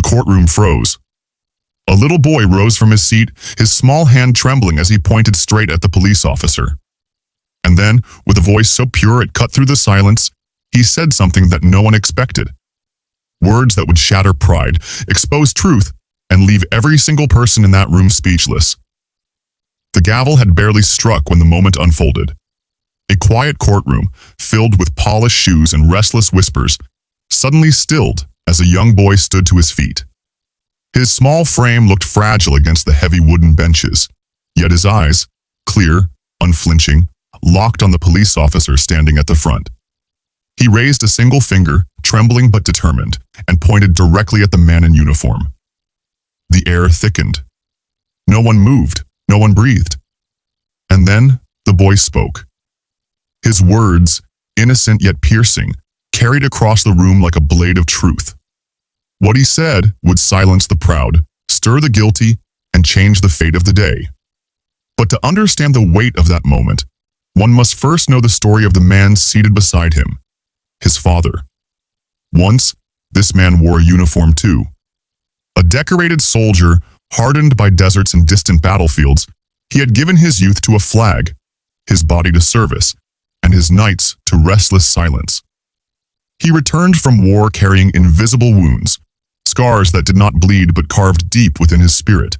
courtroom froze. A little boy rose from his seat, his small hand trembling as he pointed straight at the police officer. And then, with a voice so pure it cut through the silence, he said something that no one expected. Words that would shatter pride, expose truth, and leave every single person in that room speechless. The gavel had barely struck when the moment unfolded. A quiet courtroom, filled with polished shoes and restless whispers, suddenly stilled as a young boy stood to his feet. His small frame looked fragile against the heavy wooden benches, yet his eyes, clear, unflinching, locked on the police officer standing at the front. He raised a single finger, trembling but determined, and pointed directly at the man in uniform. The air thickened. No one moved, no one breathed. And then the boy spoke. His words, innocent yet piercing, carried across the room like a blade of truth. What he said would silence the proud, stir the guilty, and change the fate of the day. But to understand the weight of that moment, one must first know the story of the man seated beside him, his father. Once, this man wore a uniform too. A decorated soldier, hardened by deserts and distant battlefields, he had given his youth to a flag, his body to service, and his nights to restless silence. He returned from war carrying invisible wounds, scars that did not bleed but carved deep within his spirit.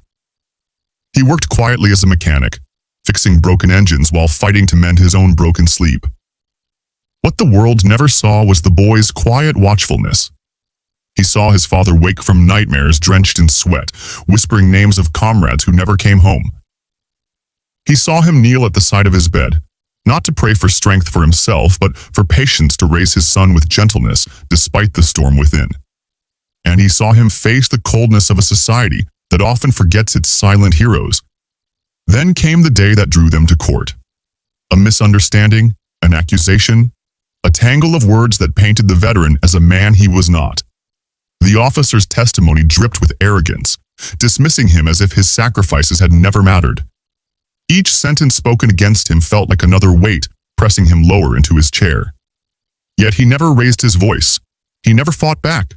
He worked quietly as a mechanic, fixing broken engines while fighting to mend his own broken sleep. What the world never saw was the boy's quiet watchfulness. He saw his father wake from nightmares drenched in sweat, whispering names of comrades who never came home. He saw him kneel at the side of his bed, not to pray for strength for himself, but for patience to raise his son with gentleness despite the storm within. And he saw him face the coldness of a society that often forgets its silent heroes. Then came the day that drew them to court. A misunderstanding, an accusation, a tangle of words that painted the veteran as a man he was not. The officer's testimony dripped with arrogance, dismissing him as if his sacrifices had never mattered. Each sentence spoken against him felt like another weight, pressing him lower into his chair. Yet he never raised his voice. He never fought back.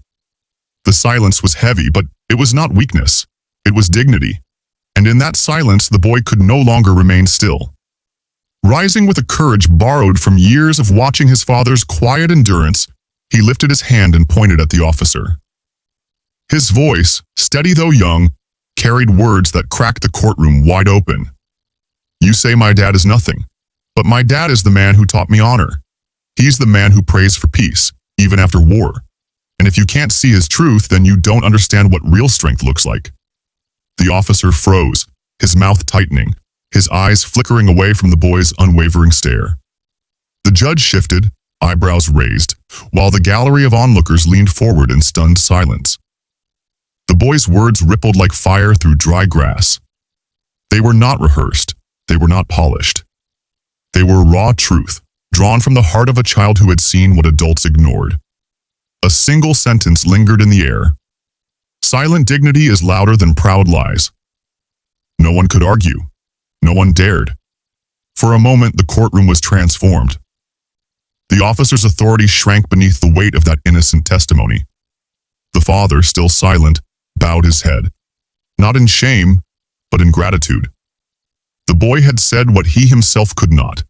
The silence was heavy, but it was not weakness. It was dignity. And in that silence, the boy could no longer remain still. Rising with a courage borrowed from years of watching his father's quiet endurance, he lifted his hand and pointed at the officer. His voice, steady though young, carried words that cracked the courtroom wide open. You say my dad is nothing, but my dad is the man who taught me honor. He's the man who prays for peace, even after war. And if you can't see his truth, then you don't understand what real strength looks like. The officer froze, his mouth tightening, his eyes flickering away from the boy's unwavering stare. The judge shifted, eyebrows raised, while the gallery of onlookers leaned forward in stunned silence. The boy's words rippled like fire through dry grass. They were not rehearsed. They were not polished. They were raw truth, drawn from the heart of a child who had seen what adults ignored. A single sentence lingered in the air. Silent dignity is louder than proud lies. No one could argue. No one dared. For a moment, the courtroom was transformed. The officer's authority shrank beneath the weight of that innocent testimony. The father, still silent, bowed his head, not in shame, but in gratitude. The boy had said what he himself could not.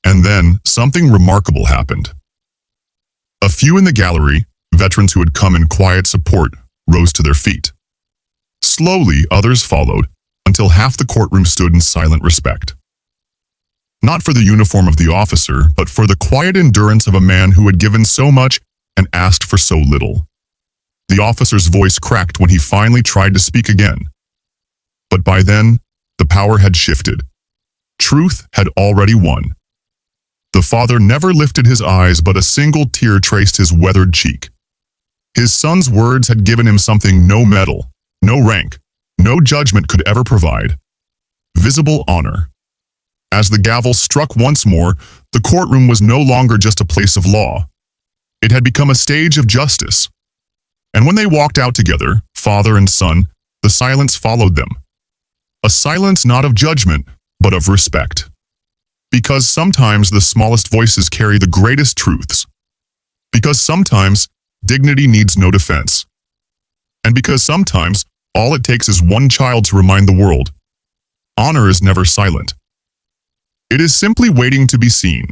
And then something remarkable happened. A few in the gallery, veterans who had come in quiet support, rose to their feet. Slowly, others followed, until half the courtroom stood in silent respect. Not for the uniform of the officer, but for the quiet endurance of a man who had given so much and asked for so little. The officer's voice cracked when he finally tried to speak again. But by then, the power had shifted. Truth had already won. The father never lifted his eyes, but a single tear traced his weathered cheek. His son's words had given him something no medal, no rank, no judgment could ever provide. Visible honor. As the gavel struck once more, the courtroom was no longer just a place of law. It had become a stage of justice. And when they walked out together, father and son, the silence followed them. A silence not of judgment, but of respect. Because sometimes the smallest voices carry the greatest truths. Because sometimes dignity needs no defense. And because sometimes, all it takes is one child to remind the world, honor is never silent. It is simply waiting to be seen.